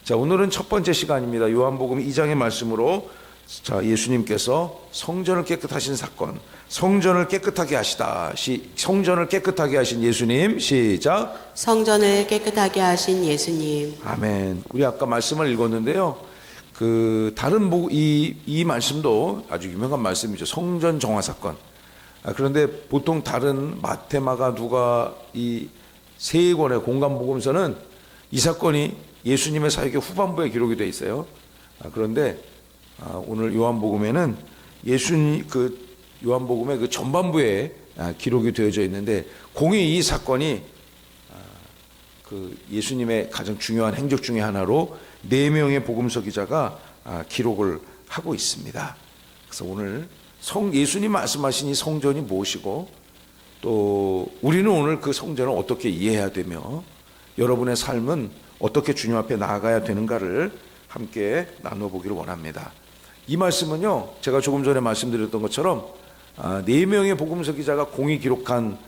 자, 오늘은 첫 번째 시간입니다. 요한복음 2장의 말씀으로 자, 예수님께서 성전을 깨끗하신 사건, 성전을 깨끗하게 하시다. 성전을 깨끗하게 하신 예수님. 시작. 성전을 깨끗하게 하신 예수님. 아멘. 우리 아까 말씀을 읽었는데요. 다른 이 말씀도 아주 유명한 말씀이죠. 성전 정화 사건. 그런데 보통 다른 마태, 마가, 누가 이 세 권의 공간복음서는 이 사건이 예수님의 사역의 후반부에 기록이 되어 있어요. 그런데 오늘 요한복음에는 요한복음의 그 전반부에 기록이 되어져 있는데, 공이 이 사건이 예수님의 가장 중요한 행적 중에 하나로 4명의 복음서 기자가 기록을 하고 있습니다. 그래서 오늘 예수님 말씀하신 이 성전이 무엇이고, 또 우리는 오늘 그 성전을 어떻게 이해해야 되며 여러분의 삶은 어떻게 주님 앞에 나아가야 되는가를 함께 나눠보기를 원합니다. 이 말씀은요, 제가 조금 전에 말씀드렸던 것처럼 4명의 복음서 기자가 공이 기록한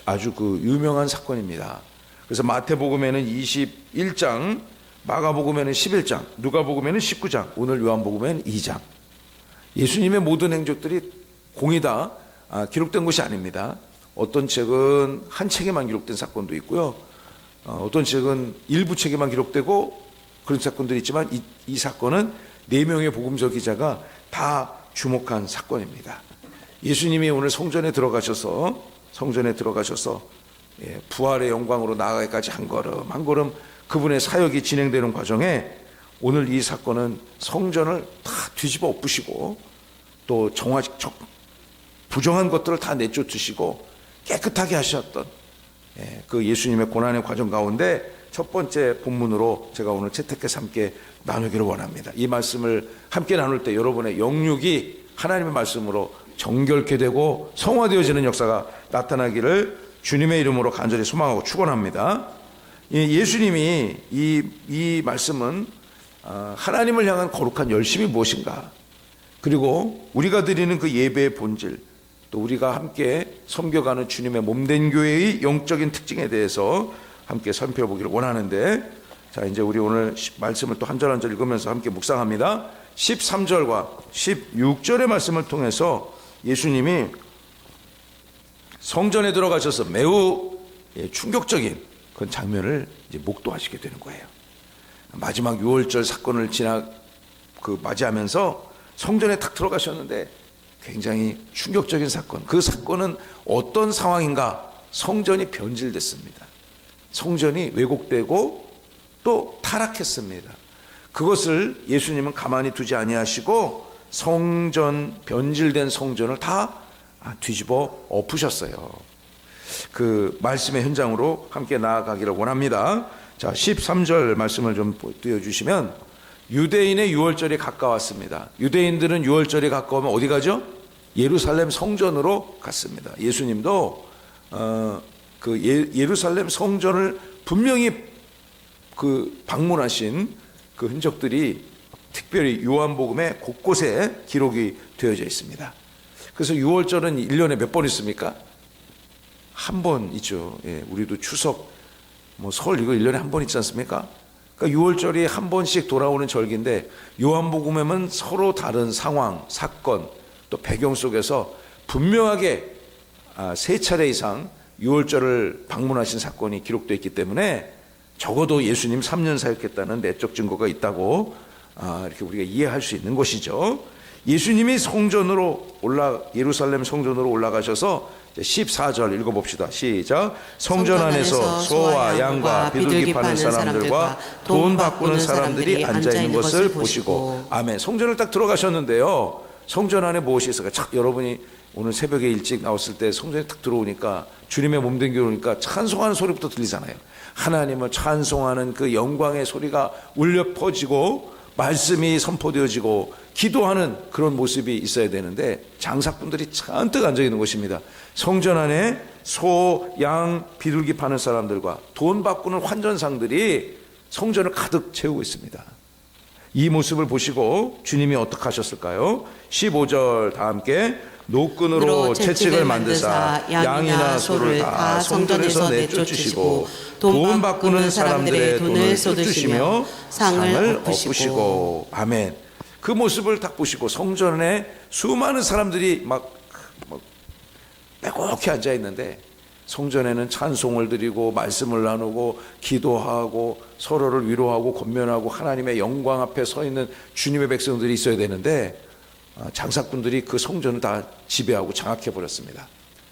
아주 유명한 사건입니다. 그래서 마태복음에는 21장, 마가복음에는 11장, 누가복음에는 19장, 오늘 요한복음에는 2장. 예수님의 모든 행적들이 공이 다 기록된 것이 아닙니다. 어떤 책은 한 책에만 기록된 사건도 있고요. 어떤 책은 일부 책에만 기록되고 그런 사건들이 있지만 이 사건은 4명의 복음서 기자가 다 주목한 사건입니다. 예수님이 오늘 성전에 들어가셔서 부활의 영광으로 나아가기까지 한 걸음 한 걸음 그분의 사역이 진행되는 과정에 오늘 이 사건은 성전을 다 뒤집어 엎으시고 또 부정한 것들을 다 내쫓으시고 깨끗하게 하셨던 그 예수님의 고난의 과정 가운데 첫 번째 본문으로 제가 오늘 채택해서 함께 나누기를 원합니다. 이 말씀을 함께 나눌 때 여러분의 영육이 하나님의 말씀으로 정결케 되고 성화되어지는 역사가 나타나기를 주님의 이름으로 간절히 소망하고 축원합니다. 예수님이 이 말씀은 하나님을 향한 거룩한 열심이 무엇인가, 그리고 우리가 드리는 그 예배의 본질, 또 우리가 함께 섬겨가는 주님의 몸된 교회의 영적인 특징에 대해서 함께 살펴보기를 원하는데, 자, 이제 우리 오늘 말씀을 또 한 절 한 절 읽으면서 함께 묵상합니다. 13절과 16절의 말씀을 통해서 예수님이 성전에 들어가셔서 매우 충격적인 그런 장면을 이제 목도하시게 되는 거예요. 마지막 6월절 사건을 맞이하면서 성전에 탁 들어가셨는데 굉장히 충격적인 사건. 그 사건은 어떤 상황인가? 성전이 변질됐습니다. 성전이 왜곡되고 또 타락했습니다. 그것을 예수님은 가만히 두지 아니하시고 변질된 성전을 다 뒤집어 엎으셨어요. 그 말씀의 현장으로 함께 나아가기를 원합니다. 자, 13절 말씀을 좀 띄워주시면, 유대인의 유월절이 가까웠습니다. 유대인들은 유월절이 가까우면 어디 가죠? 예루살렘 성전으로 갔습니다. 예수님도 예루살렘 성전을 분명히 방문하신 그 흔적들이 특별히 요한복음에 곳곳에 기록이 되어져 있습니다. 그래서 유월절은 1년에 몇 번 있습니까? 한 번 있죠. 우리도 추석, 설 이거 1년에 한 번 있지 않습니까? 그러니까 6월절이 한 번씩 돌아오는 절기인데, 요한복음에는 서로 다른 상황, 사건, 또 배경 속에서 분명하게 3차례 이상 6월절을 방문하신 사건이 기록되어 있기 때문에 적어도 예수님 3년 사역했다는 내적 증거가 있다고 이렇게 우리가 이해할 수 있는 것이죠. 예수님이 예루살렘 성전으로 올라가셔서 14절 읽어봅시다. 시작. 성전 안에서 소와 양과 비둘기 파는 사람들과 돈 바꾸는 사람들이 앉아있는 것을 보시고. 아멘. 성전을 딱 들어가셨는데요, 성전 안에 무엇이 있을까? 여러분이 오늘 새벽에 일찍 나왔을 때 성전에 딱 들어오니까, 주님의 몸된 교회니까 찬송하는 소리부터 들리잖아요. 하나님을 찬송하는 그 영광의 소리가 울려 퍼지고 말씀이 선포되어지고 기도하는 그런 모습이 있어야 되는데, 장사꾼들이 잔뜩 앉아있는 것입니다. 성전 안에 소, 양, 비둘기 파는 사람들과 돈 바꾸는 환전상들이 성전을 가득 채우고 있습니다. 이 모습을 보시고 주님이 어떻게 하셨을까요? 15절 다 함께. 노끈으로 채찍을 만드사 양이나 소를 다 성전에서 내쫓으시고 돈 바꾸는 사람들의 돈을 쏟으시며 상을 엎으시고. 아멘. 그 모습을 딱 보시고 성전에 수많은 사람들이 막 빼곡히 앉아 있는데 성전에는 찬송을 드리고 말씀을 나누고 기도하고 서로를 위로하고 권면하고 하나님의 영광 앞에 서 있는 주님의 백성들이 있어야 되는데 장사꾼들이 그 성전을 다 지배하고 장악해 버렸습니다.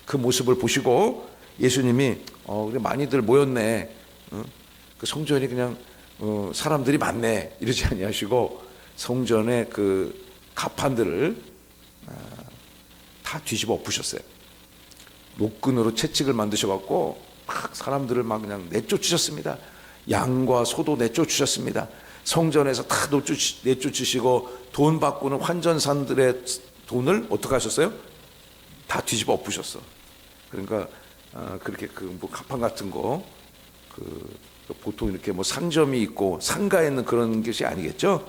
그 모습을 보시고 예수님이 그래 많이들 모였네, 그 성전이 그냥 사람들이 많네 이러지 아니하시고 성전의 그 가판들을 다 뒤집어 엎으셨어요. 노끈으로 채찍을 만드셔갖고 막 사람들을 막 그냥 내쫓으셨습니다. 양과 소도 내쫓으셨습니다. 성전에서 다 내쫓으시고 돈 바꾸는 환전산들의 돈을 어떻게 하셨어요? 다 뒤집어 엎으셨어. 그러니까 그렇게 그 뭐 가판 같은 거 보통 이렇게 뭐 상점이 있고 상가에 있는 그런 것이 아니겠죠?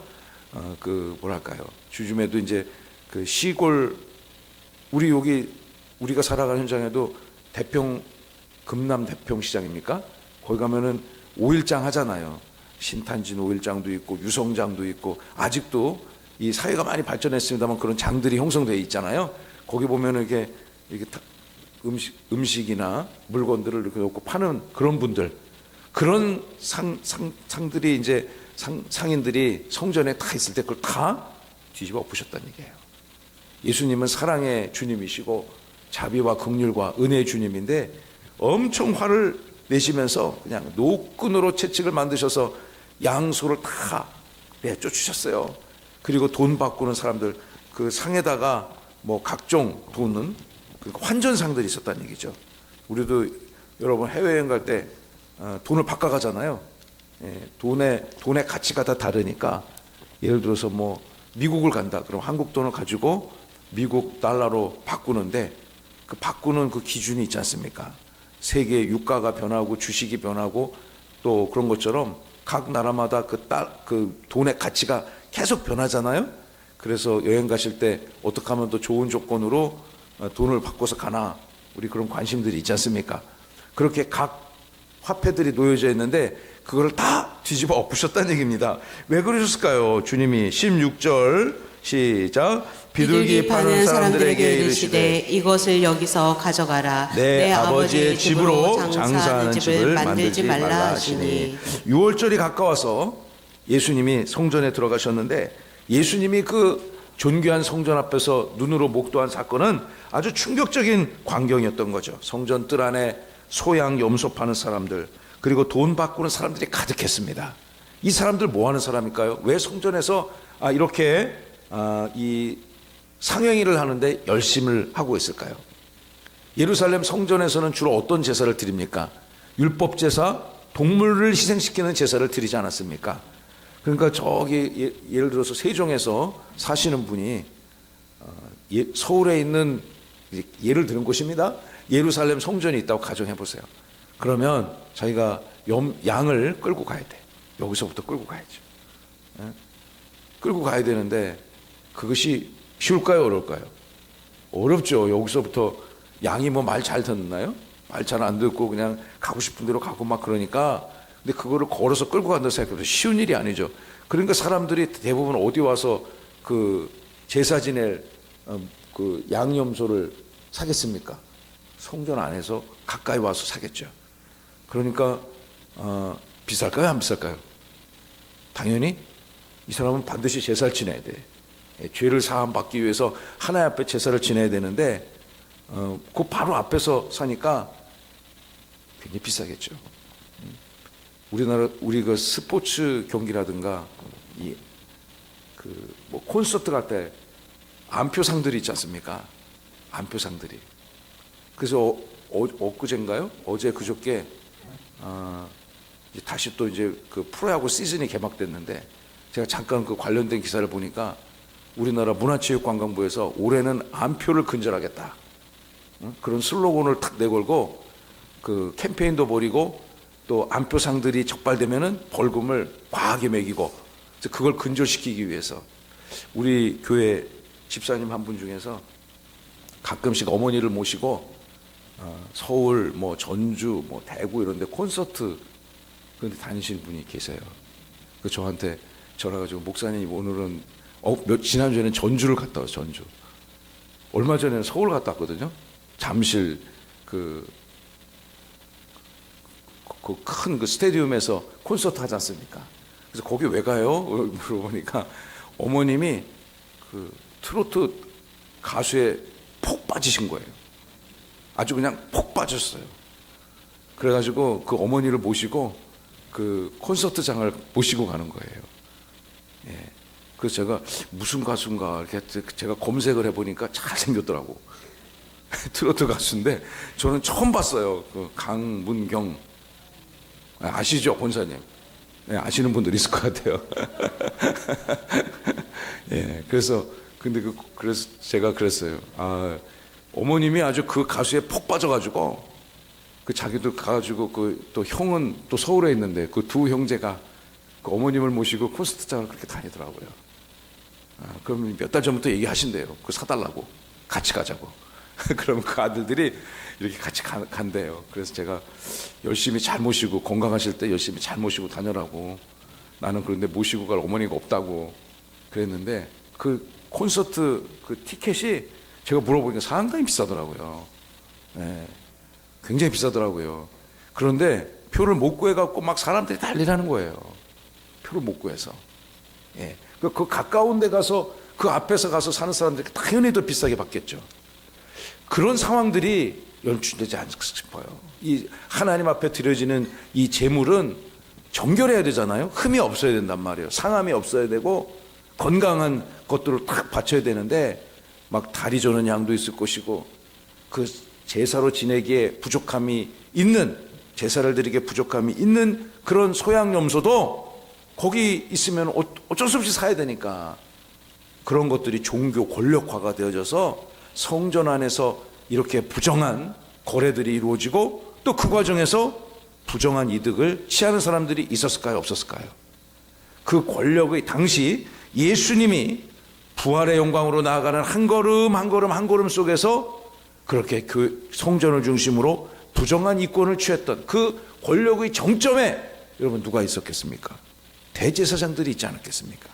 그 뭐랄까요? 요즘에도 이제 그 시골 우리가 살아가는 현장에도 금남 대평시장입니까? 거기 가면은 5일장 하잖아요. 신탄진 5일장도 있고 유성장도 있고 아직도 이 사회가 많이 발전했습니다만 그런 장들이 형성되어 있잖아요. 거기 보면은 이렇게 음식이나 물건들을 이렇게 놓고 파는 그런 분들, 그런 상들이 이제 상인들이 성전에 다 있을 때 그걸 다 뒤집어 엎으셨다는 얘기예요. 예수님은 사랑의 주님이시고 자비와 긍휼과 은혜의 주님인데 엄청 화를 내시면서 그냥 노끈으로 채찍을 만드셔서 양소를 다 내쫓으셨어요. 그리고 돈 바꾸는 사람들 그 상에다가 뭐 각종 돈은 환전상들이 있었다는 얘기죠. 우리도 여러분 해외여행 갈 때 돈을 바꿔가잖아요. 돈의 가치가 다 다르니까 예를 들어서 뭐 미국을 간다. 그럼 한국 돈을 가지고 미국 달러로 바꾸는데 그 바꾸는 그 기준이 있지 않습니까? 세계 유가가 변하고 주식이 변하고 또 그런 것처럼 각 나라마다 그 돈의 가치가 계속 변하잖아요. 그래서 여행 가실 때 어떻게 하면 더 좋은 조건으로 돈을 바꿔서 가나, 우리 그런 관심들이 있지 않습니까? 그렇게 각 화폐들이 놓여져 있는데 그걸 다 뒤집어 엎으셨다는 얘기입니다. 왜 그러셨을까요? 주님이 16절 시작. 비둘기 파는 사람들에게 이르시되 이것을 여기서 가져가라. 내 아버지의 집으로 장사하는 집을 만들지 말라 하시니. 6월절이 가까워서 예수님이 성전에 들어가셨는데 예수님이 그 존귀한 성전 앞에서 눈으로 목도한 사건은 아주 충격적인 광경이었던 거죠. 성전 뜰 안에 소양 염소 파는 사람들, 그리고 돈 바꾸는 사람들이 가득했습니다. 이 사람들 뭐 하는 사람일까요? 왜 성전에서 이렇게 이 상행위를 하는데 열심을 하고 있을까요? 예루살렘 성전에서는 주로 어떤 제사를 드립니까? 율법 제사, 동물을 희생시키는 제사를 드리지 않았습니까? 그러니까 저기 예를 들어서 세종에서 사시는 분이 서울에 있는, 예를 드는 곳입니다. 예루살렘 성전이 있다고 가정해 보세요. 그러면 자기가 양을 끌고 가야 돼. 여기서부터 끌고 가야죠. 끌고 가야 되는데 그것이 쉬울까요, 어려울까요? 어렵죠. 여기서부터 양이 뭐 말 잘 듣나요? 말 잘 안 듣고 그냥 가고 싶은 대로 가고 막 그러니까. 근데 그거를 걸어서 끌고 간다고 생각해도 쉬운 일이 아니죠. 그러니까 사람들이 대부분 어디 와서 그 제사 지낼 그 양념소를 사겠습니까? 성전 안에서 가까이 와서 사겠죠. 그러니까 비쌀까요, 안 비쌀까요? 당연히 이 사람은 반드시 제사를 지내야 돼. 죄를 사함 받기 위해서 하나님 앞에 제사를 지내야 되는데 그 바로 앞에서 사니까 굉장히 비싸겠죠. 우리 그 스포츠 경기라든가 뭐 콘서트 갈 때 안표상들이 있지 않습니까? 안표상들이. 그래서 엊그제인가요? 어제 그저께 다시 또 이제 그 프로야구 시즌이 개막됐는데 제가 잠깐 그 관련된 기사를 보니까 우리나라 문화체육관광부에서 올해는 안표를 근절하겠다, 그런 슬로건을 탁 내걸고 그 캠페인도 벌이고 또 안표상들이 적발되면은 벌금을 과하게 매기고, 그걸 근절시키기 위해서 우리 교회 집사님 한 분 중에서 가끔씩 어머니를 모시고 서울, 뭐 전주, 뭐 대구 이런 데 콘서트 그런데 다니시는 분이 계세요. 그 저한테 전화 가지고 목사님 오늘은 지난주에는 전주를 갔다 왔어요. 전주. 얼마 전에는 서울 갔다 왔거든요. 잠실 그 큰 그 스테디움에서 콘서트 하지 않습니까? 그래서 거기 왜 가요? 물어보니까 어머님이 그 트로트 가수에 폭 빠지신 거예요. 아주 그냥 폭 빠졌어요. 그래가지고 그 어머니를 모시고 그 콘서트장을 모시고 가는 거예요. 예. 그래서 제가 무슨 가수인가 이렇게 제가 검색을 해보니까 잘생겼더라고. 트로트 가수인데 저는 처음 봤어요. 그 강문경 아시죠, 권사님? 네, 아시는 분들 있을 것 같아요. 예, 그래서 그래서 제가 그랬어요. 어머님이 아주 그 가수에 폭 빠져가지고 그 자기도 가가지고 그 또 형은 또 서울에 있는데 그 두 형제가 그 어머님을 모시고 콘서트장을 그렇게 다니더라고요. 그럼 몇 달 전부터 얘기하신대요. 그거 사달라고 같이 가자고. 그러면 그 아들들이 이렇게 같이 간대요. 그래서 제가 열심히 잘 모시고 건강하실 때 열심히 잘 모시고 다녀라고 나는 그런데 모시고 갈 어머니가 없다고 그랬는데 그 콘서트 그 티켓이 제가 물어보니까 상당히 비싸더라고요. 네, 굉장히 비싸더라고요. 그런데 표를 못 구해갖고 막 사람들이 난리라는 거예요. 표를 못 구해서. 예. 그 가까운 데 가서 그 앞에서 가서 사는 사람들이 당연히 더 비싸게 받겠죠. 그런 상황들이 연출되지 않을까 싶어요. 이 하나님 앞에 드려지는 이 제물은 정결해야 되잖아요. 흠이 없어야 된단 말이에요. 상함이 없어야 되고 건강한 것들을 딱 바쳐야 되는데 막 다리 저는 양도 있을 것이고 그 제사로 지내기에 부족함이 있는 제사를 드리기에 부족함이 있는 그런 소양염소도 거기 있으면 어쩔 수 없이 사야 되니까 그런 것들이 종교 권력화가 되어져서 성전 안에서 이렇게 부정한 거래들이 이루어지고 또 그 과정에서 부정한 이득을 취하는 사람들이 있었을까요? 없었을까요? 그 권력의 당시 예수님이 부활의 영광으로 나아가는 한 걸음 한 걸음 한 걸음 속에서 그렇게 그 성전을 중심으로 부정한 이권을 취했던 그 권력의 정점에 여러분 누가 있었겠습니까? 대제사장들이 있지 않았겠습니까?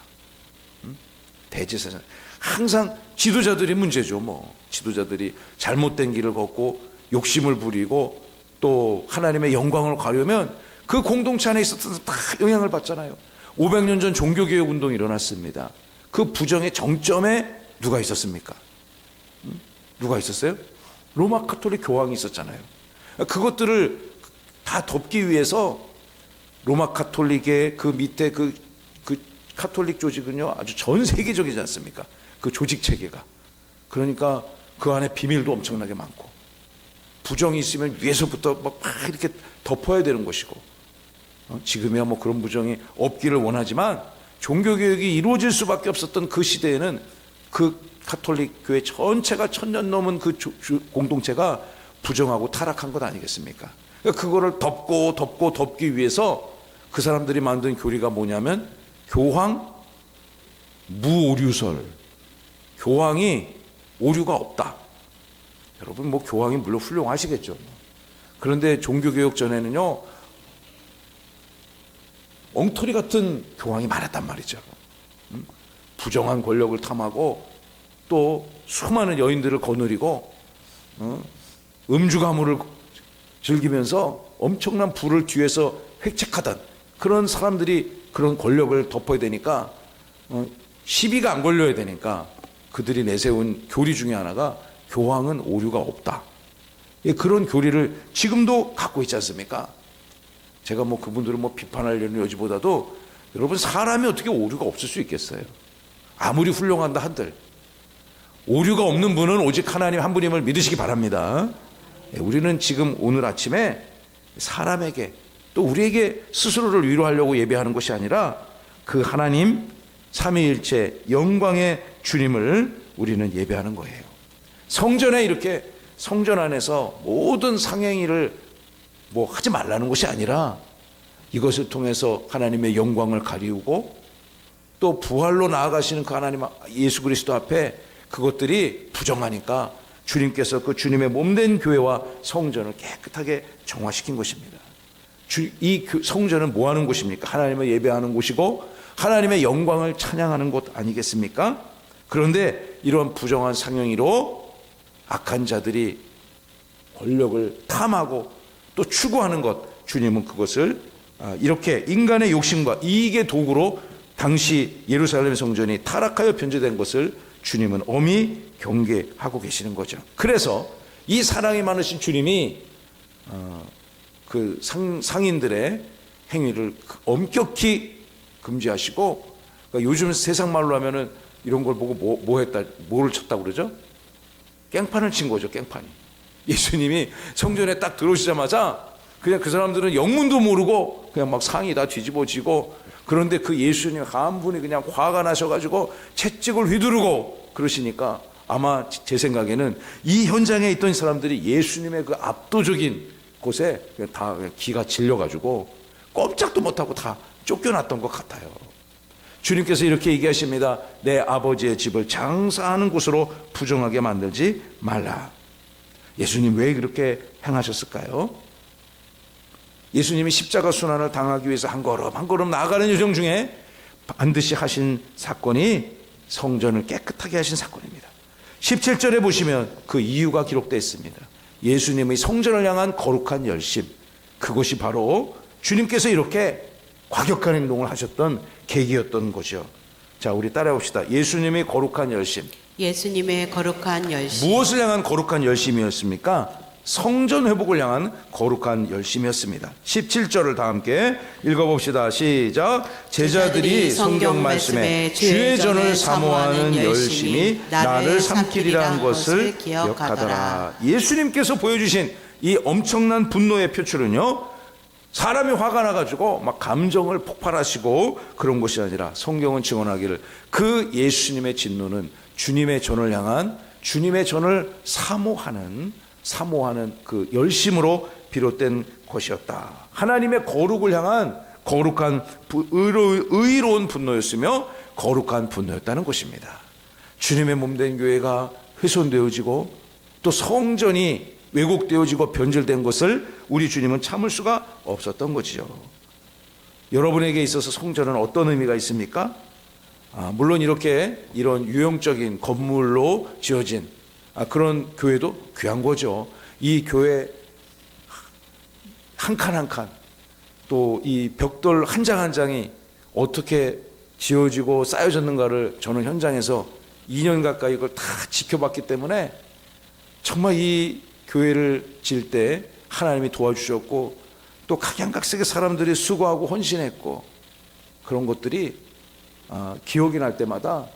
대제사장. 항상 지도자들이 문제죠. 뭐 지도자들이 잘못된 길을 걷고 욕심을 부리고 또 하나님의 영광을 가려면 그 공동체 안에 있었던 다 영향을 받잖아요. 500년 전 종교개혁 운동이 일어났습니다. 그 부정의 정점에 누가 있었습니까? 누가 있었어요? 로마 카톨릭 교황이 있었잖아요. 그것들을 다 덮기 위해서 로마 카톨릭의 그 밑에 그 카톨릭 조직은요 아주 전 세계적이지 않습니까? 그 조직 체계가. 그러니까 그 안에 비밀도 엄청나게 많고 부정이 있으면 위에서부터 막 이렇게 덮어야 되는 것이고 지금이야 뭐 그런 부정이 없기를 원하지만 종교개혁이 이루어질 수밖에 없었던 그 시대에는 그 카톨릭 교회 전체가 1000년 넘은 그 공동체가 부정하고 타락한 것 아니겠습니까? 그러니까 그거를 덮기 위해서 그 사람들이 만든 교리가 뭐냐면 교황 무오류설. 교황이 오류가 없다. 여러분 뭐 교황이 물론 훌륭하시겠죠. 그런데 종교개혁 전에는요 엉터리 같은 교황이 많았단 말이죠. 부정한 권력을 탐하고 또 수많은 여인들을 거느리고 음주 가물을 즐기면서 엄청난 부를 뒤에서 획책하던 그런 사람들이 그런 권력을 덮어야 되니까 시비가 안 걸려야 되니까 그들이 내세운 교리 중에 하나가 교황은 오류가 없다. 그런 교리를 지금도 갖고 있지 않습니까? 제가 뭐 그분들을 뭐 비판하려는 여지보다도 여러분 사람이 어떻게 오류가 없을 수 있겠어요? 아무리 훌륭한다 한들 오류가 없는 분은 오직 하나님 한 분임을 믿으시기 바랍니다. 우리는 지금 오늘 아침에 사람에게 또 우리에게 스스로를 위로하려고 예배하는 것이 아니라 그 하나님 삼위일체 영광의 주님을 우리는 예배하는 거예요. 성전에 이렇게 성전 안에서 모든 상행위를 뭐 하지 말라는 것이 아니라 이것을 통해서 하나님의 영광을 가리우고 또 부활로 나아가시는 그 하나님 예수 그리스도 앞에 그것들이 부정하니까 주님께서 그 주님의 몸된 교회와 성전을 깨끗하게 정화시킨 것입니다. 이 성전은 뭐 하는 곳입니까? 하나님을 예배하는 곳이고 하나님의 영광을 찬양하는 곳 아니겠습니까? 그런데 이런 부정한 상영이로 악한 자들이 권력을 탐하고 또 추구하는 것, 주님은 그것을 이렇게 인간의 욕심과 이익의 도구로 당시 예루살렘 성전이 타락하여 변제된 것을 주님은 엄히 경계하고 계시는 거죠. 그래서 이 사랑이 많으신 주님이 그 상인들의 행위를 엄격히 금지하시고, 그러니까 요즘 세상 말로 하면은 이런 걸 보고 뭐를 쳤다고 그러죠? 깽판을 친 거죠, 깽판이. 예수님이 성전에 딱 들어오시자마자 그냥 그 사람들은 영문도 모르고 그냥 막 상이 다 뒤집어지고, 그런데 그 예수님 한 분이 그냥 화가 나셔가지고 채찍을 휘두르고 그러시니까 아마 제 생각에는 이 현장에 있던 사람들이 예수님의 그 압도적인 곳에 다 기가 질려가지고 꼼짝도 못하고 다 쫓겨났던 것 같아요. 주님께서 이렇게 얘기하십니다. 내 아버지의 집을 장사하는 곳으로 부정하게 만들지 말라. 예수님 왜 그렇게 행하셨을까요? 예수님이 십자가 순환을 당하기 위해서 한 걸음 한 걸음 나아가는 여정 중에 반드시 하신 사건이 성전을 깨끗하게 하신 사건입니다. 17절에 보시면 그 이유가 기록되어 있습니다. 예수님의 성전을 향한 거룩한 열심, 그것이 바로 주님께서 이렇게 과격한 행동을 하셨던 계기였던 거죠. 자, 우리 따라해 봅시다. 예수님의 거룩한 열심. 예수님의 거룩한 열심. 무엇을 향한 거룩한 열심이었습니까? 성전 회복을 향한 거룩한 열심이었습니다. 17절을 다 함께 읽어봅시다. 시작. 제자들이 성경 말씀에 주의 전을 사모하는 열심이 나를 삼키리라 한 것을 기억하더라. 예수님께서 보여주신 이 엄청난 분노의 표출은요, 사람이 화가 나가지고 막 감정을 폭발하시고 그런 것이 아니라 성경은 증언하기를 그 예수님의 진노는 주님의 전을 향한, 주님의 전을 사모하는 그 열심으로 비롯된 것이었다. 하나님의 거룩을 향한 거룩한 의로운 분노였으며 거룩한 분노였다는 것입니다. 주님의 몸된 교회가 훼손되어지고 또 성전이 왜곡되어지고 변질된 것을 우리 주님은 참을 수가 없었던 것이죠. 여러분에게 있어서 성전은 어떤 의미가 있습니까? 물론 이렇게 이런 유형적인 건물로 지어진 그런 교회도 귀한 거죠. 이 교회 한 칸 한 칸, 또 이 벽돌 한 장 한 장이 어떻게 지어지고 쌓여졌는가를 저는 현장에서 2년 가까이 이걸 다 지켜봤기 때문에 정말 이 교회를 지을 때 하나님이 도와주셨고 또 각양각색의 사람들이 수고하고 헌신했고 그런 것들이 기억이 날 때마다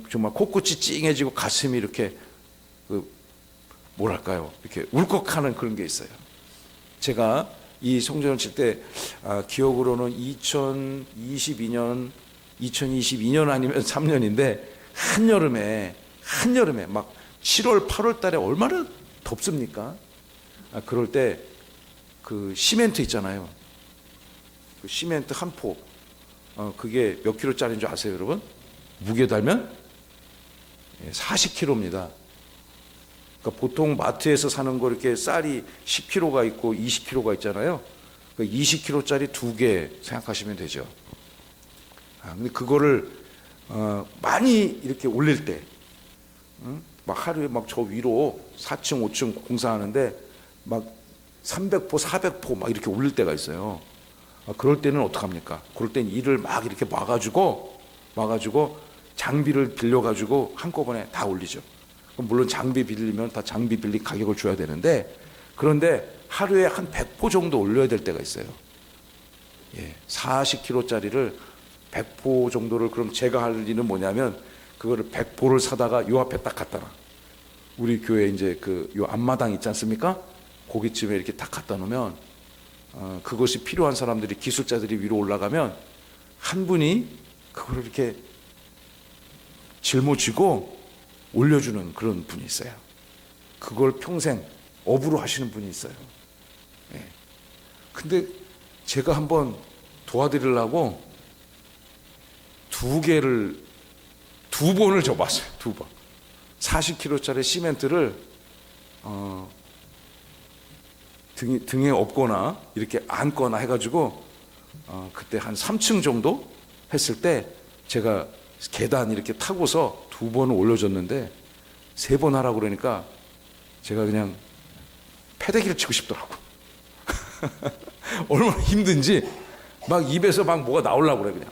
정말 코끝이 찡해지고 가슴이 이렇게 뭐랄까요, 이렇게 울컥하는 그런 게 있어요. 제가 이 성전을 칠 때 기억으로는 2022년 아니면 3년인데 한여름에 막 7월 8월 달에 얼마나 덥습니까? 그럴 때 그 시멘트 있잖아요. 그 시멘트 한 포, 그게 몇 킬로짜리인 줄 아세요, 여러분? 무게 달면 40킬로입니다. 그러니까 보통 마트에서 사는 거 이렇게 쌀이 10kg가 있고 20kg가 있잖아요. 그러니까 20kg짜리 2개 생각하시면 되죠. 근데 그거를 많이 이렇게 올릴 때, 막 하루에 막 저 위로 4층, 5층 공사하는데 막 300포, 400포 막 이렇게 올릴 때가 있어요. 그럴 때는 어떡합니까? 그럴 때는 일을 막 이렇게 와가지고 장비를 빌려가지고 한꺼번에 다 올리죠. 물론 장비 빌리면 다 장비 빌리 가격을 줘야 되는데, 그런데 하루에 한 100포 정도 올려야 될 때가 있어요. 40kg짜리를 100포 정도를, 그럼 제가 할 일은 뭐냐면 그거를 100포를 사다가 요 앞에 딱 갖다 놔. 우리 교회 이제 요 앞마당 있지 않습니까? 거기쯤에 이렇게 딱 갖다 놓으면 그것이 필요한 사람들이, 기술자들이 위로 올라가면 한 분이 그걸 이렇게 짊어지고 올려주는 그런 분이 있어요. 그걸 평생 업으로 하시는 분이 있어요. 근데 제가 한번 도와드리려고 2번을 접었어요. 2번. 40kg짜리 시멘트를 등에 업거나 이렇게 안거나 해가지고 그때 한 3층 정도 했을 때 제가 계단 이렇게 타고서 2번을 올려줬는데 3번 하라고 그러니까 제가 그냥 패대기를 치고 싶더라고. 얼마나 힘든지 막 입에서 막 뭐가 나오려고 그래. 그냥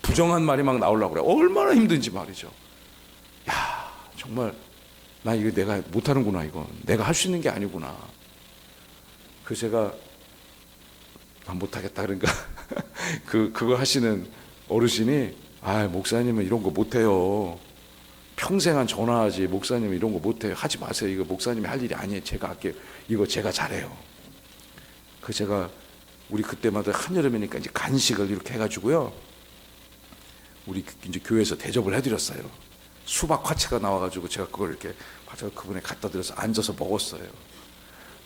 부정한 말이 막 나오려고 그래. 얼마나 힘든지 말이죠. 야, 정말 나 이거 내가 못하는구나. 이거 내가 할 수 있는 게 아니구나. 그래서 제가 못하겠다 그러니까 그거 하시는 어르신이 목사님은 이런 거 못해요. 평생 한 전화하지. 목사님은 이런 거 못해요. 하지 마세요. 이거 목사님이 할 일이 아니에요. 제가 할게요. 이거 제가 잘해요. 그 제가 우리 그때마다 한여름이니까 이제 간식을 이렇게 해가지고요. 우리 이제 교회에서 대접을 해드렸어요. 수박 화채가 나와가지고 제가 그걸 이렇게 가져가 그분에 갖다 드려서 앉아서 먹었어요.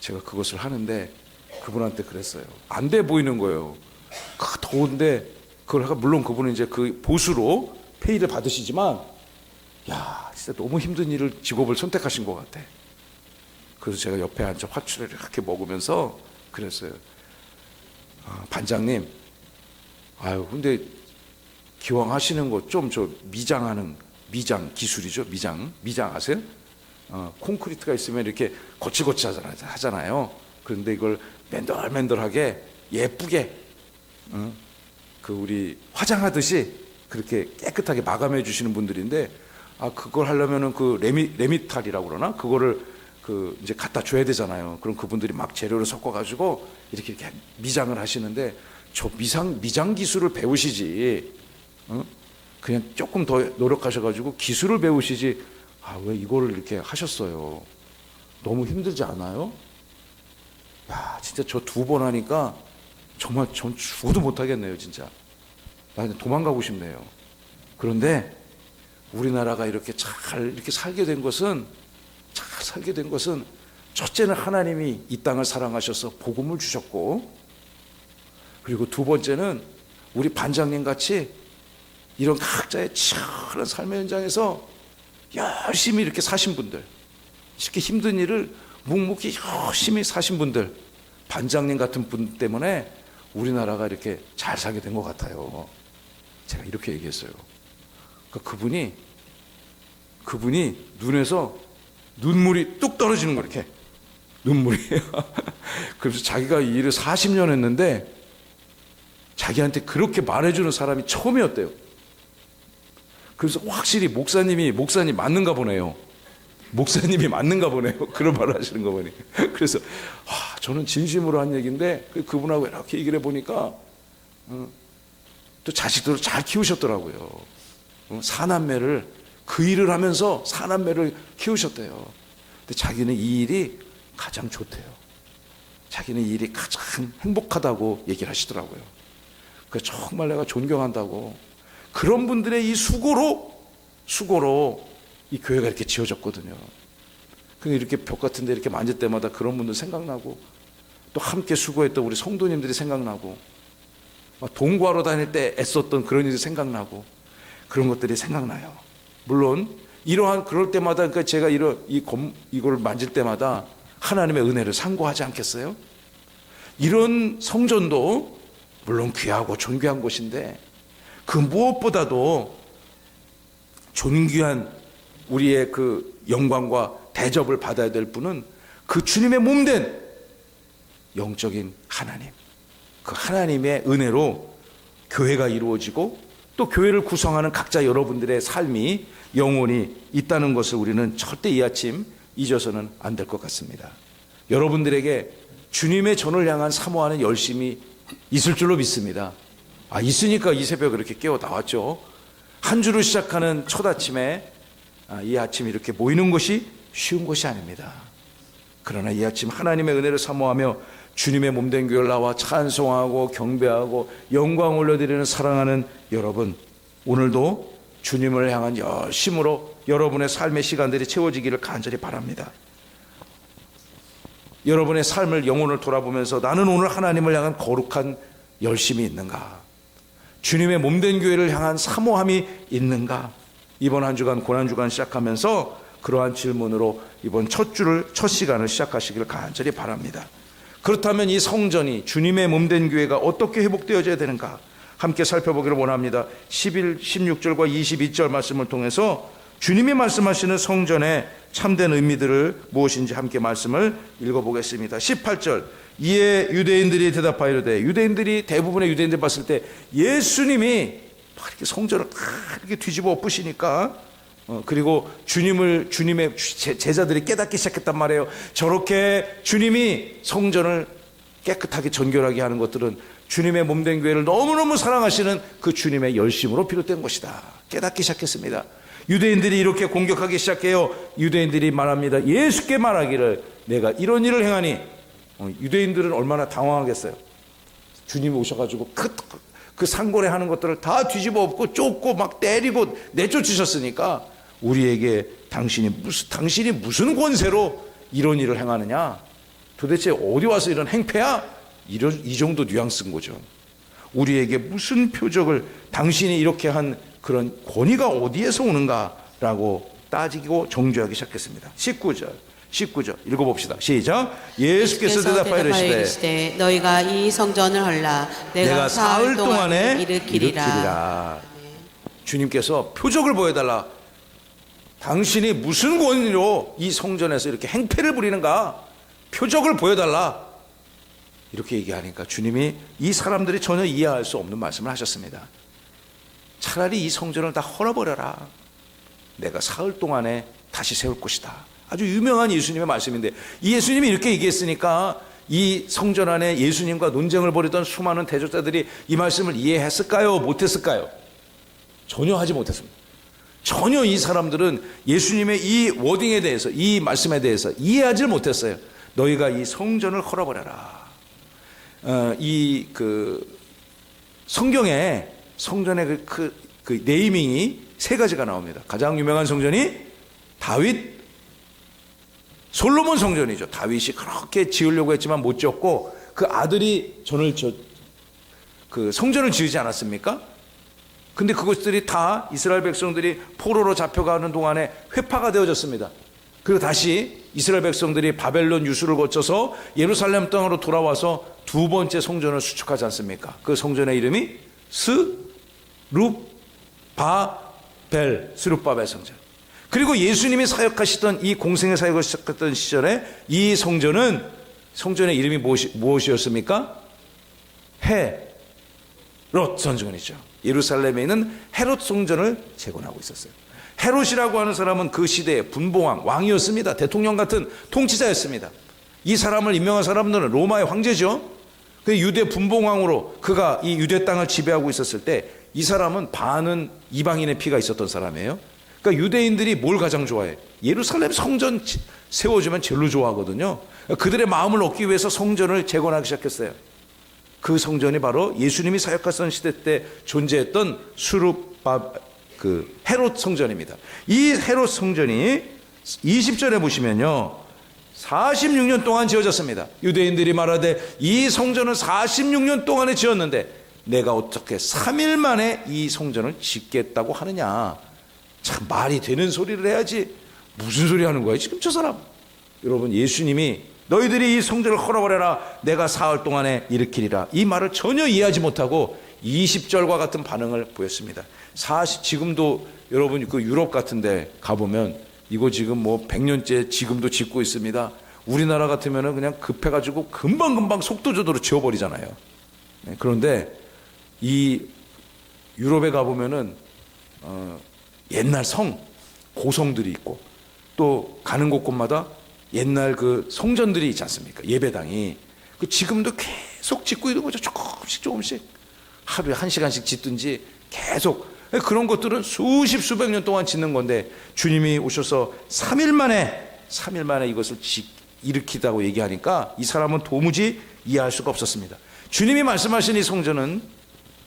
제가 그것을 하는데 그분한테 그랬어요. 안 돼 보이는 거예요. 더운데 그걸 하가 물론 그분은 이제 그 보수로 페이를 받으시지만 야 진짜 너무 힘든 일을 직업을 선택하신 것 같아. 그래서 제가 옆에 앉아 화추를 이렇게 먹으면서 그랬어요. 반장님, 근데 기왕 하시는 거 좀 저 미장 기술이죠. 미장 아세요? 콘크리트가 있으면 이렇게 거칠거치 하잖아요. 그런데 이걸 맨들맨들하게 예쁘게 그 우리 화장하듯이 그렇게 깨끗하게 마감해 주시는 분들인데 그걸 하려면은 그 레미탈이라고 그러나 그거를 그 이제 갖다 줘야 되잖아요. 그럼 그분들이 막 재료를 섞어 가지고 이렇게 미장을 하시는데 저 미장 기술을 배우시지. 그냥 조금 더 노력하셔 가지고 기술을 배우시지. 왜 이거를 이렇게 하셨어요? 너무 힘들지 않아요? 야, 진짜 저 2번 하니까 정말 전 죽어도 못 하겠네요, 진짜. 나 그냥 도망가고 싶네요. 그런데 우리나라가 이렇게 이렇게 살게 된 것은 첫째는 하나님이 이 땅을 사랑하셔서 복음을 주셨고, 그리고 2번째는 우리 반장님 같이 이런 각자의 치열한 삶의 현장에서 열심히 이렇게 사신 분들, 이렇게 힘든 일을 묵묵히 열심히 사신 분들, 반장님 같은 분 때문에 우리나라가 이렇게 잘 살게 된 것 같아요. 제가 이렇게 얘기했어요. 그러니까 그분이 눈에서 눈물이 뚝 떨어지는 거 이렇게 눈물이. 그래서 자기가 이 일을 40년 했는데 자기한테 그렇게 말해주는 사람이 처음이었대요. 그래서 확실히 목사님 맞는가 보네요. 목사님이 맞는가 보네요. 그런 말을 하시는 거 보니. 그래서 저는 진심으로 한 얘기인데 그분하고 이렇게 얘기를 해보니까 또 자식들을 잘 키우셨더라고요. 사남매를 그 일을 하면서 사남매를 키우셨대요. 근데 자기는 이 일이 가장 좋대요. 자기는 이 일이 가장 행복하다고 얘기를 하시더라고요. 그래서 정말 내가 존경한다고. 그런 분들의 이 수고로 이 교회가 이렇게 지어졌거든요. 그러니까 이렇게 벽 같은 데 이렇게 만질 때마다 그런 분들 생각나고, 또 함께 수고했던 우리 성도님들이 생각나고, 동거하러 다닐 때 애썼던 그런 일이 생각나고, 그런 것들이 생각나요. 물론 그럴 때마다 그러니까 제가 이걸 만질 때마다 하나님의 은혜를 상고하지 않겠어요? 이런 성전도 물론 귀하고 존귀한 곳인데 그 무엇보다도 존귀한 우리의 그 영광과 대접을 받아야 될 분은 그 주님의 몸된 영적인 하나님, 그 하나님의 은혜로 교회가 이루어지고 또 교회를 구성하는 각자 여러분들의 삶이 영원히 있다는 것을 우리는 절대 이 아침 잊어서는 안 될 것 같습니다. 여러분들에게 주님의 전을 향한 사모하는 열심이 있을 줄로 믿습니다. 있으니까 이 새벽에 이렇게 깨어 나왔죠. 한 주를 시작하는 첫 아침에 이 아침 이렇게 모이는 것이 쉬운 것이 아닙니다. 그러나 이 아침 하나님의 은혜를 사모하며 주님의 몸된 교회를 나와 찬송하고 경배하고 영광 올려드리는 사랑하는 여러분, 오늘도 주님을 향한 열심으로 여러분의 삶의 시간들이 채워지기를 간절히 바랍니다. 여러분의 삶을 영혼을 돌아보면서 나는 오늘 하나님을 향한 거룩한 열심이 있는가? 주님의 몸된 교회를 향한 사모함이 있는가? 이번 한 주간 고난주간 시작하면서 그러한 질문으로 이번 첫 시간을 시작하시길 간절히 바랍니다. 그렇다면 이 성전이 주님의 몸된 교회가 어떻게 회복되어져야 되는가 함께 살펴보기를 원합니다. 16절과 22절 말씀을 통해서 주님이 말씀하시는 성전의 참된 의미들을 무엇인지 함께 말씀을 읽어보겠습니다. 18절 이에 유대인들이 대답하이르되, 유대인들이 대부분의 유대인들 봤을 때 예수님이 막 이렇게 성전을 이렇게 뒤집어 엎으시니까 그리고 주님의 제자들이 깨닫기 시작했단 말이에요. 저렇게 주님이 성전을 깨끗하게 정결하게 하는 것들은 주님의 몸된 교회를 너무너무 사랑하시는 그 주님의 열심으로 비롯된 것이다. 깨닫기 시작했습니다. 유대인들이 이렇게 공격하기 시작해요. 유대인들이 말합니다. 예수께 말하기를 내가 이런 일을 행하니. 유대인들은 얼마나 당황하겠어요. 주님이 오셔가지고 그 상고례 하는 것들을 다 뒤집어 엎고 쫓고 막 때리고 내쫓으셨으니까 우리에게 당신이 무슨 권세로 이런 일을 행하느냐? 도대체 어디 와서 이런 행패야? 이 정도 뉘앙스인 거죠. 우리에게 무슨 표적을 당신이 이렇게 한 그런 권위가 어디에서 오는가라고 따지고 정죄하기 시작했습니다. 19절 읽어봅시다. 시작. 예수께서 대답하이르시되 너희가 이 성전을 헐라 내가 사흘 동안에 일으키리라. 주님께서 표적을 보여달라. 당신이 무슨 권위로 이 성전에서 이렇게 행패를 부리는가? 표적을 보여달라. 이렇게 얘기하니까 주님이 이 사람들이 전혀 이해할 수 없는 말씀을 하셨습니다. 차라리 이 성전을 다 헐어버려라. 내가 사흘 동안에 다시 세울 것이다. 아주 유명한 예수님의 말씀인데, 이 예수님이 이렇게 얘기했으니까 이 성전 안에 예수님과 논쟁을 벌이던 수많은 대적자들이 이 말씀을 이해했을까요? 못했을까요? 전혀 하지 못했습니다. 전혀 이 사람들은 예수님의 이 워딩에 대해서, 이 말씀에 대해서 이해하지 못했어요. 너희가 이 성전을 헐어버려라. 성경에 성전의 그 네이밍이 세 가지가 나옵니다. 가장 유명한 성전이 솔로몬 성전이죠. 다윗이 그렇게 지으려고 했지만 못 지었고 그 아들이 그 성전을 지으지 않았습니까? 근데 그것들이 다 이스라엘 백성들이 포로로 잡혀가는 동안에 회파가 되어졌습니다. 그리고 다시 이스라엘 백성들이 바벨론 유수를 거쳐서 예루살렘 땅으로 돌아와서 두 번째 성전을 수축하지 않습니까? 그 성전의 이름이 스룹바벨 성전. 그리고 예수님이 사역하시던 이 공생의 사역을 시작했던 시절에 이 성전의 이름이 무엇이었습니까? 헤롯 성전이죠. 예루살렘에 있는 헤롯 성전을 재건하고 있었어요. 헤롯이라고 하는 사람은 그 시대의 분봉왕, 왕이었습니다. 대통령 같은 통치자였습니다. 이 사람을 임명한 사람들은 로마의 황제죠. 그 유대 분봉왕으로 그가 이 유대 땅을 지배하고 있었을 때 이 사람은 반은 이방인의 피가 있었던 사람이에요. 그러니까 유대인들이 뭘 가장 좋아해? 예루살렘 성전 세워주면 제일로 좋아하거든요. 그들의 마음을 얻기 위해서 성전을 재건하기 시작했어요. 그 성전이 바로 예수님이 사역하던 시대 때 존재했던 헤롯 성전입니다. 이 헤롯 성전이 20절에 보시면요, 46년 동안 지어졌습니다. 유대인들이 말하되 이 성전은 46년 동안에 지었는데 내가 어떻게 3일 만에 이 성전을 짓겠다고 하느냐. 참 말이 되는 소리를 해야지. 무슨 소리 하는 거야 지금 저 사람. 여러분, 예수님이 너희들이 이 성전을 헐어버려라 내가 사흘 동안에 일으키리라, 이 말을 전혀 이해하지 못하고 20절과 같은 반응을 보였습니다. 지금도 여러분 그 유럽 같은 데 가보면 이거 지금 100년째 지금도 짓고 있습니다. 우리나라 같으면 그냥 급해가지고 금방금방 속도조도로 지어버리잖아요. 그런데 이 유럽에 가보면은 옛날 고성들이 있고 또 가는 곳곳마다 옛날 그 성전들이 있지 않습니까? 예배당이. 지금도 계속 짓고 있는 거죠. 조금씩 하루에 1시간씩 짓든지 계속. 그런 것들은 수백 년 동안 짓는 건데 주님이 오셔서 3일 만에 이것을 일으키다고 얘기하니까 이 사람은 도무지 이해할 수가 없었습니다. 주님이 말씀하신 이 성전은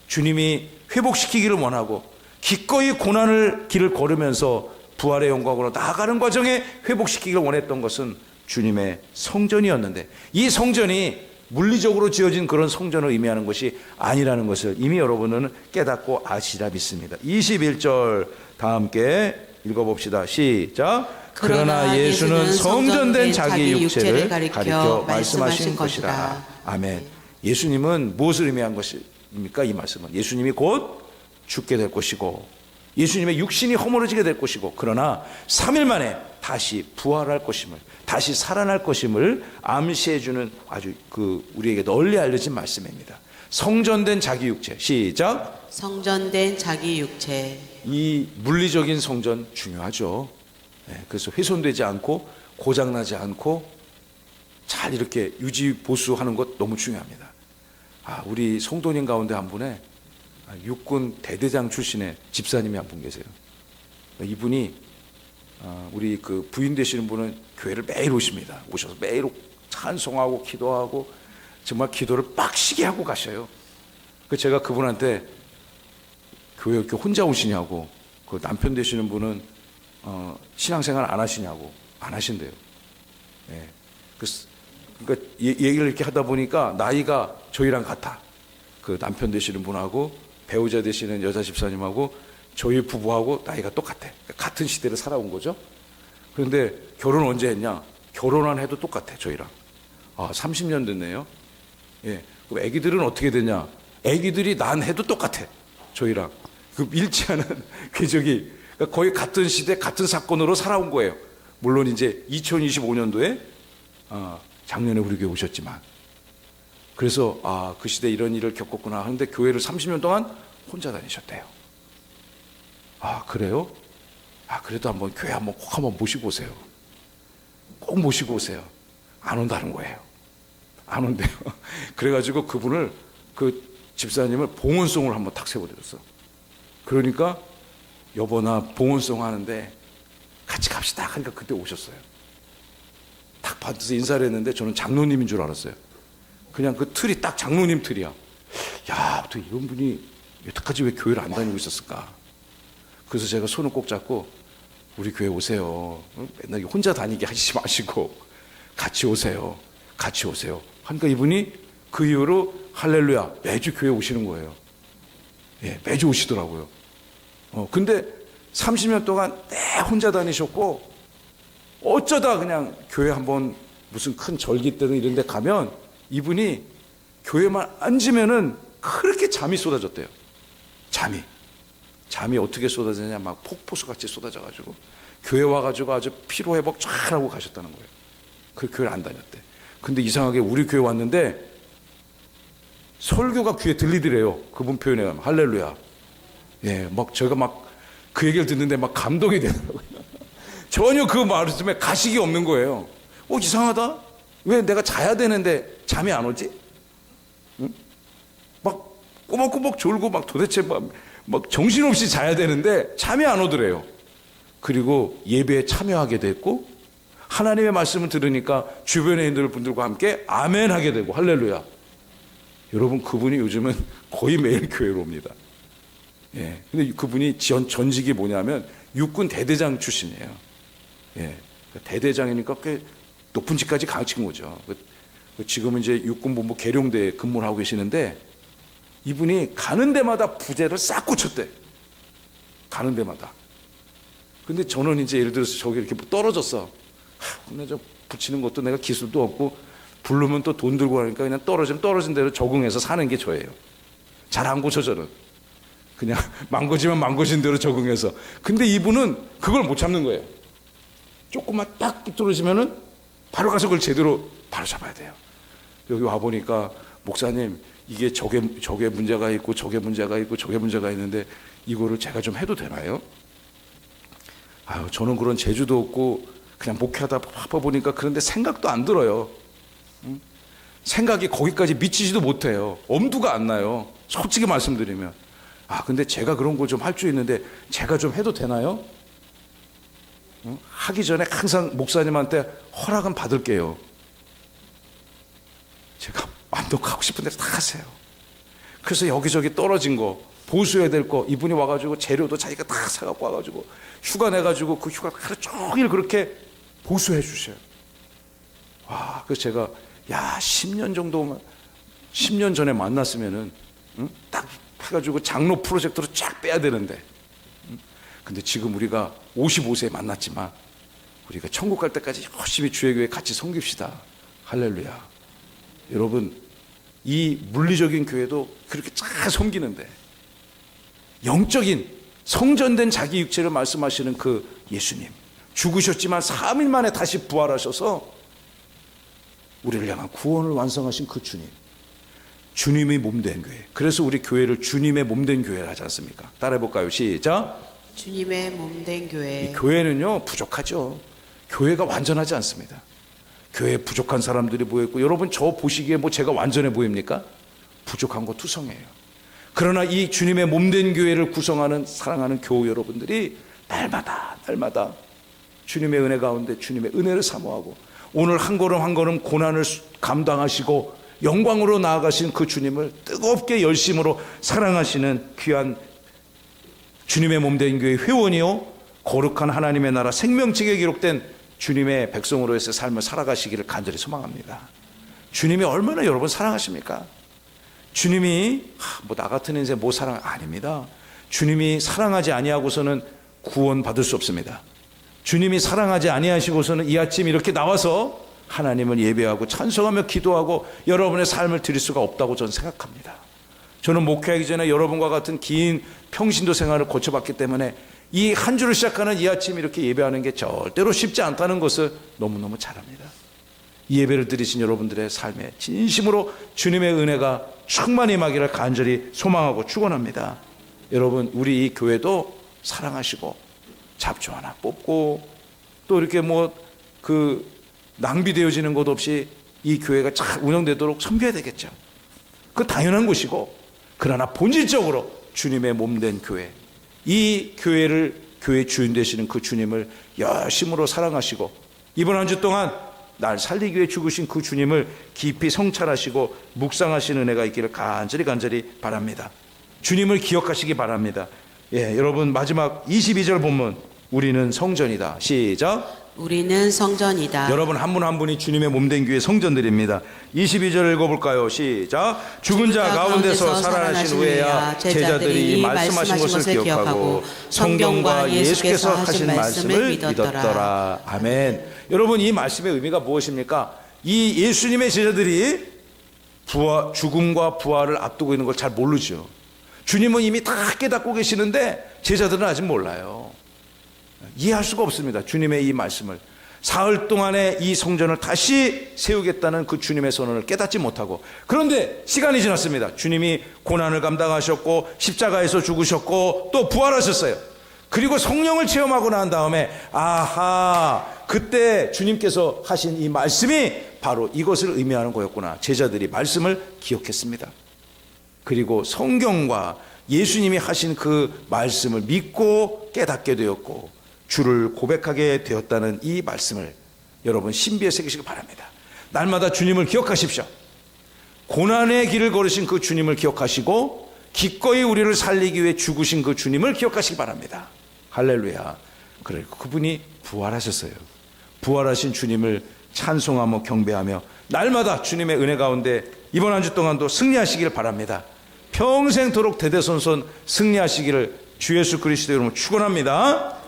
주님이 회복시키기를 원하고 기꺼이 고난을 길을 걸으면서 부활의 영광으로 나아가는 과정에 회복시키기를 원했던 것은 주님의 성전이었는데, 이 성전이 물리적으로 지어진 그런 성전을 의미하는 것이 아니라는 것을 이미 여러분은 깨닫고 아시리라 믿습니다. 21절 다 함께 읽어봅시다. 시작. 그러나 예수는 성전된 자기 육체를 가리켜 말씀하신 것이라. 아멘. 예수님은 무엇을 의미한 것입니까? 이 말씀은 예수님이 곧 죽게 될 것이고 예수님의 육신이 허물어지게 될 것이고 그러나 3일 만에 다시 부활할 것임을, 다시 살아날 것임을 암시해 주는 아주 우리에게 널리 알려진 말씀입니다. 성전된 자기 육체. 시작. 성전된 자기 육체. 이 물리적인 성전 중요하죠. 그래서 훼손되지 않고 고장나지 않고 잘 이렇게 유지 보수하는 것 너무 중요합니다. 우리 성도님 가운데 한 분에 육군 대대장 출신의 집사님이 한 분 계세요. 이분이 우리 부인 되시는 분은 교회를 매일 오십니다. 오셔서 매일 찬송하고 기도하고 정말 기도를 빡시게 하고 가셔요. 제가 그분한테 교회 이렇게 혼자 오시냐고, 그 남편 되시는 분은 신앙생활 안 하시냐고. 안 하신대요. 예. 그러니까 얘기를 이렇게 하다 보니까 나이가 저희랑 같아. 그 남편 되시는 분하고 배우자 되시는 여자 집사님하고 저희 부부하고 나이가 똑같아. 그러니까 같은 시대를 살아온 거죠. 그런데 결혼 언제 했냐? 결혼한 해도 똑같아, 저희랑. 30년 됐네요. 예. 그럼 애기들은 어떻게 되냐? 애기들이 난 해도 똑같아, 저희랑. 일치하는 궤적이 그러니까 거의 같은 시대, 같은 사건으로 살아온 거예요. 물론 이제 2025년도에 작년에 우리 교회 오셨지만, 그래서 그 시대에 이런 일을 겪었구나 하는데 교회를 30년 동안 혼자 다니셨대요. 그래요? 그래도 한번 교회 한번 꼭 한번 모시고 오세요. 꼭 모시고 오세요. 안 온다는 거예요. 안 온대요. 그래가지고 그분을, 그 집사님을 봉헌송을 한번 탁 세워드렸어. 그러니까 여보 나 봉헌송 하는데 같이 갑시다 하니까 그때 오셨어요. 딱 받아서 인사를 했는데 저는 장로님인 줄 알았어요. 그냥 그 틀이 딱 장로님 틀이야. 야, 또 이런 분이 여태까지 왜 교회를 안 다니고 있었을까? 그래서 제가 손을 꼭 잡고 우리 교회 오세요. 맨날 혼자 다니게 하시지 마시고 같이 오세요. 같이 오세요. 하니까 이분이 그 이후로 할렐루야 매주 교회 오시는 거예요. 예, 매주 오시더라고요. 근데 30년 동안 내 혼자 다니셨고 어쩌다 그냥 교회 한번 무슨 큰 절기 때는 이런 데 가면 이분이 교회만 앉으면은 그렇게 잠이 쏟아졌대요. 잠이 어떻게 쏟아지냐, 막 폭포수 같이 쏟아져가지고 교회 와가지고 아주 피로회복 잘 하고 가셨다는 거예요. 그 교회를 안 다녔대. 근데 이상하게 우리 교회 왔는데 설교가 귀에 들리더래요. 그분 표현에 가면 할렐루야. 예, 막 제가 막 그 얘기를 듣는데 막 감동이 되더라고요. 전혀 그 말씀에 가식이 없는 거예요. 이상하다. 왜 내가 자야 되는데 잠이 안 오지? 응? 막 꼬박꼬박 졸고 막 도대체 막 정신없이 자야 되는데 잠이 안 오더래요. 그리고 예배에 참여하게 됐고 하나님의 말씀을 들으니까 주변에 있는 분들과 함께 아멘 하게 되고 할렐루야. 여러분 그분이 요즘은 거의 매일 교회로 옵니다. 예. 근데 그분이 전직이 뭐냐면 육군 대대장 출신이에요. 예. 대대장이니까 꽤 높은 직까지 가르친 거죠. 지금은 이제 육군본부 계룡대에 근무를 하고 계시는데 이분이 가는 데마다 부제를 싹 꽂혔대. 가는 데마다. 근데 저는 이제 예를 들어서 저기 이렇게 떨어졌어. 근데 저 붙이는 것도 내가 기술도 없고 부르면 또 돈 들고 하니까 그냥 떨어진 대로 적응해서 사는 게 저예요. 잘 안 고쳐 저는. 그냥 망고지면 망고진 대로 적응해서. 근데 이분은 그걸 못 참는 거예요. 조금만 딱 삐뚤어지면은 바로 가서 그걸 제대로 바로 잡아야 돼요. 여기 와 보니까 목사님 이게 저게 문제가 있고 저게 문제가 있고 저게 문제가 있는데 이거를 제가 좀 해도 되나요? 저는 그런 재주도 없고 그냥 목회하다 바빠 보니까 그런데 생각도 안 들어요. 생각이 거기까지 미치지도 못해요. 엄두가 안 나요. 솔직히 말씀드리면. 근데 제가 그런 거 좀 할 줄 있는데 제가 좀 해도 되나요? 하기 전에 항상 목사님한테 허락은 받을게요. 제가 마음대로 하고 싶은 대로 다 하세요. 그래서 여기저기 떨어진 거 보수해야 될 거 이분이 와가지고 재료도 자기가 다 사갖고 와가지고 휴가 내가지고 그 휴가 하루 종일 그렇게 보수해 주셔요. 그래서 제가 10년 정도만 10년 전에 만났으면은 딱 해가지고 장로 프로젝트로 쫙 빼야 되는데 근데 지금 우리가 55세에 만났지만 우리가 천국 갈 때까지 열심히 주의 교회 같이 섬깁시다. 할렐루야. 여러분, 이 물리적인 교회도 그렇게 잘 섬기는데 영적인 성전된 자기 육체를 말씀하시는 그 예수님, 죽으셨지만 3일 만에 다시 부활하셔서 우리를 향한 구원을 완성하신 그 주님, 주님의 몸된 교회. 그래서 우리 교회를 주님의 몸된 교회를 하지 않습니까? 따라해볼까요? 시작. 주님의 몸된 교회. 이 교회는요 부족하죠. 교회가 완전하지 않습니다. 교회에 부족한 사람들이 모여있고, 여러분 저 보시기에 뭐 제가 완전해 보입니까? 부족한 거 투성이에요. 그러나 이 주님의 몸된 교회를 구성하는 사랑하는 교우 여러분들이 날마다 주님의 은혜 가운데 주님의 은혜를 사모하고, 오늘 한 걸음 한 걸음 고난을 감당하시고 영광으로 나아가신 그 주님을 뜨겁게 열심으로 사랑하시는 귀한 주님의 몸된 교회 회원이요, 거룩한 하나님의 나라 생명책에 기록된 주님의 백성으로서의 삶을 살아가시기를 간절히 소망합니다. 주님이 얼마나 여러분 사랑하십니까? 주님이 뭐 나 같은 인생 뭐 사랑 아닙니다. 주님이 사랑하지 아니하고서는 구원 받을 수 없습니다. 주님이 사랑하지 아니하시고서는 이 아침 이렇게 나와서 하나님을 예배하고 찬송하며 기도하고 여러분의 삶을 드릴 수가 없다고 저는 생각합니다. 저는 목회하기 전에 여러분과 같은 긴 평신도 생활을 거쳐봤기 때문에 이 한 주를 시작하는 이 아침 이렇게 예배하는 게 절대로 쉽지 않다는 것을 너무너무 잘 압니다. 이 예배를 드리신 여러분들의 삶에 진심으로 주님의 은혜가 충만히 임하기를 간절히 소망하고 축원합니다. 여러분, 우리 이 교회도 사랑하시고 잡초 하나 뽑고 또 이렇게 낭비되어지는 것 없이 이 교회가 잘 운영되도록 섬겨야 되겠죠. 그 당연한 것이고, 그러나 본질적으로 주님의 몸된 교회, 이 교회를 교회 주인 되시는 그 주님을 열심으로 사랑하시고, 이번 한 주 동안 날 살리기 위해 죽으신 그 주님을 깊이 성찰하시고 묵상하시는 은혜가 있기를 간절히 바랍니다. 주님을 기억하시기 바랍니다. 여러분, 마지막 22절 본문, 우리는 성전이다. 시작. 우리는 성전이다. 여러분 한 분 한 분이 주님의 몸된 교회 성전들입니다. 22절 읽어볼까요? 시작. 죽은 자 가운데서 살아나신 후에야 제자들이 말씀하신 것을 기억하고 성경과 예수께서 하신 말씀을 믿었더라. 아멘. 여러분, 이 말씀의 의미가 무엇입니까? 이 예수님의 제자들이 죽음과 부활을 앞두고 있는 걸 잘 모르죠. 주님은 이미 다 깨닫고 계시는데 제자들은 아직 몰라요. 이해할 수가 없습니다. 주님의 이 말씀을. 사흘 동안에 이 성전을 다시 세우겠다는 그 주님의 선언을 깨닫지 못하고, 그런데 시간이 지났습니다. 주님이 고난을 감당하셨고 십자가에서 죽으셨고 또 부활하셨어요. 그리고 성령을 체험하고 난 다음에 그때 주님께서 하신 이 말씀이 바로 이것을 의미하는 거였구나. 제자들이 말씀을 기억했습니다. 그리고 성경과 예수님이 하신 그 말씀을 믿고 깨닫게 되었고 주를 고백하게 되었다는 이 말씀을 여러분 신비에 새기시기 바랍니다. 날마다 주님을 기억하십시오. 고난의 길을 걸으신 그 주님을 기억하시고 기꺼이 우리를 살리기 위해 죽으신 그 주님을 기억하시기 바랍니다. 할렐루야. 그리고 그분이 부활하셨어요. 부활하신 주님을 찬송하며 경배하며 날마다 주님의 은혜 가운데 이번 한 주 동안도 승리하시길 바랍니다. 평생토록 대대손손 승리하시기를 주 예수 그리스도 이름으로 축원합니다.